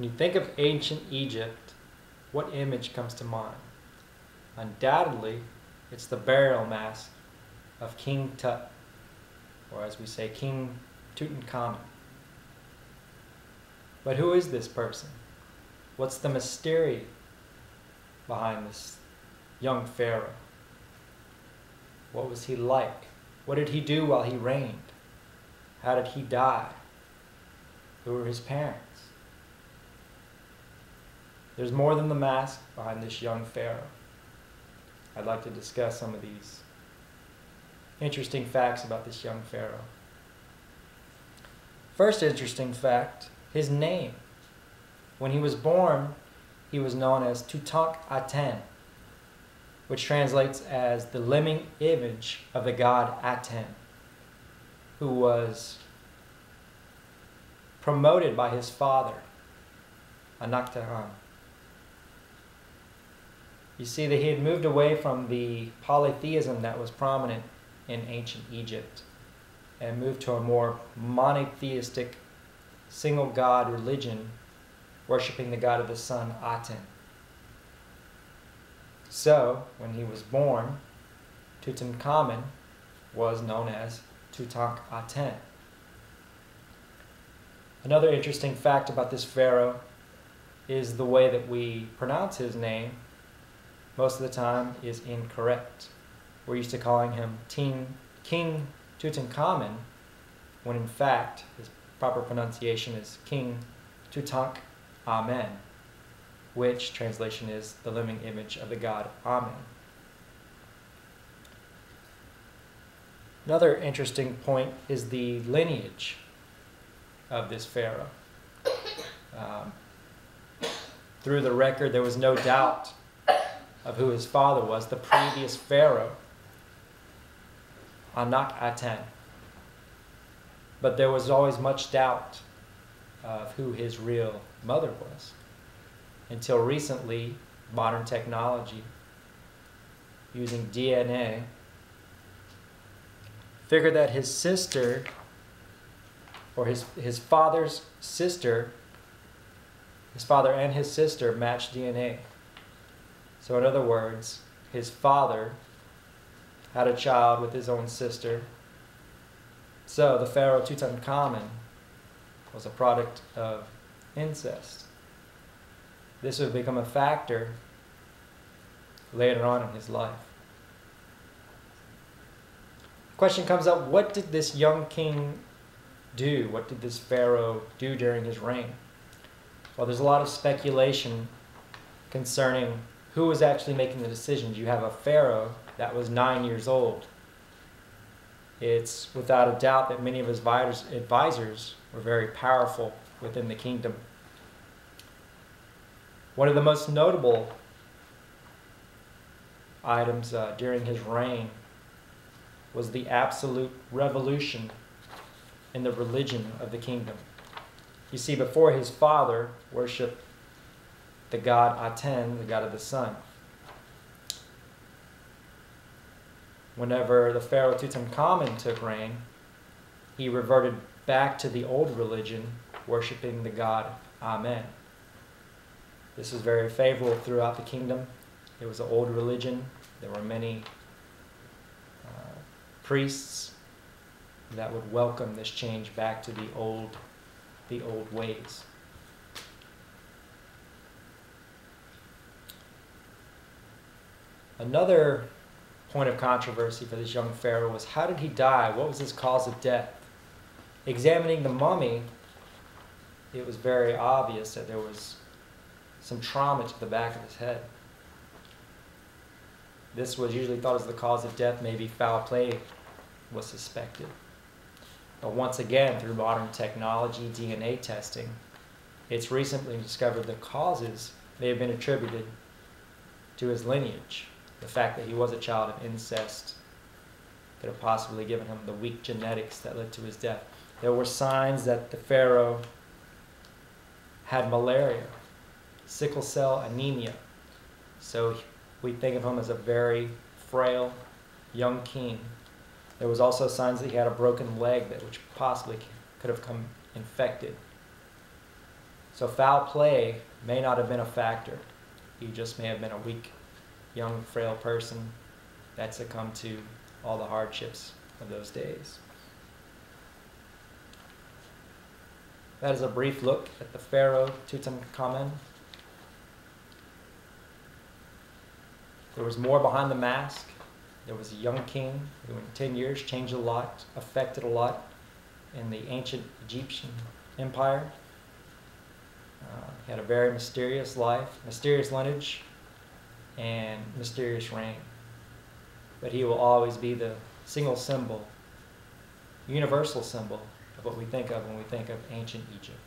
When you think of ancient Egypt, what image comes to mind? Undoubtedly, it's the burial mask of King Tut, or as we say, King Tutankhamun. But who is this person? What's the mystery behind this young pharaoh? What was he like? What did he do while he reigned? How did he die? Who were his parents? There's more than the mask behind this young pharaoh. I'd like to discuss some of these interesting facts about this young pharaoh. First interesting fact, his name. When he was born, he was known as Tutankhamun, which translates as the living image of the god Aten, who was promoted by his father, Anakhtahran. You see that he had moved away from the polytheism that was prominent in ancient Egypt and moved to a more monotheistic, single god religion, worshiping the god of the sun, Aten. So, when he was born, Tutankhamun was known as Tutankhaten. Another interesting fact about this pharaoh is the way that we pronounce his name most of the time is incorrect. We're used to calling him King Tutankhamun, when in fact his proper pronunciation is King Tutankhamun, which translation is the living image of the god Amen. Another interesting point is the lineage of this pharaoh. Through the record, there was no doubt of who his father was, the previous pharaoh, Anakhaten. But there was always much doubt of who his real mother was. Until recently, modern technology, using DNA, figured that his sister, or his father's sister, his father and his sister matched DNA. So in other words, his father had a child with his own sister. So the pharaoh Tutankhamun was a product of incest. This would become a factor later on in his life. The question comes up, what did this young king do? What did this pharaoh do during his reign? Well, there's a lot of speculation concerning who was actually making the decisions. You have a pharaoh that was 9 years old. It's without a doubt that many of his advisors were very powerful within the kingdom. One of the most notable items during his reign was the absolute revolution in the religion of the kingdom. You see, before his father worshipped the god Aten, the god of the sun. Whenever the pharaoh Tutankhamun took reign, he reverted back to the old religion, worshipping the god Amen. This was very favorable throughout the kingdom. It was an old religion. There were many priests that would welcome this change back to the old ways. Another point of controversy for this young pharaoh was, how did he die? What was his cause of death? Examining the mummy, it was very obvious that there was some trauma to the back of his head. This was usually thought as the cause of death. Maybe foul play was suspected. But once again, through modern technology, DNA testing, it's recently discovered the causes may have been attributed to his lineage. The fact that he was a child of incest could have possibly given him the weak genetics that led to his death. There were signs that the pharaoh had malaria, sickle cell anemia. So we think of him as a very frail young king. There was also signs that he had a broken leg, which possibly could have come infected. So foul play may not have been a factor. He just may have been a weak, young, frail person that succumbed to all the hardships of those days. That is a brief look at the Pharaoh Tutankhamun. There was more behind the mask. There was a young king who in 10 years changed a lot, affected a lot in the ancient Egyptian empire. He had a very mysterious life, mysterious lineage, and mysterious reign. But he will always be the single symbol, universal symbol of what we think of when we think of ancient Egypt.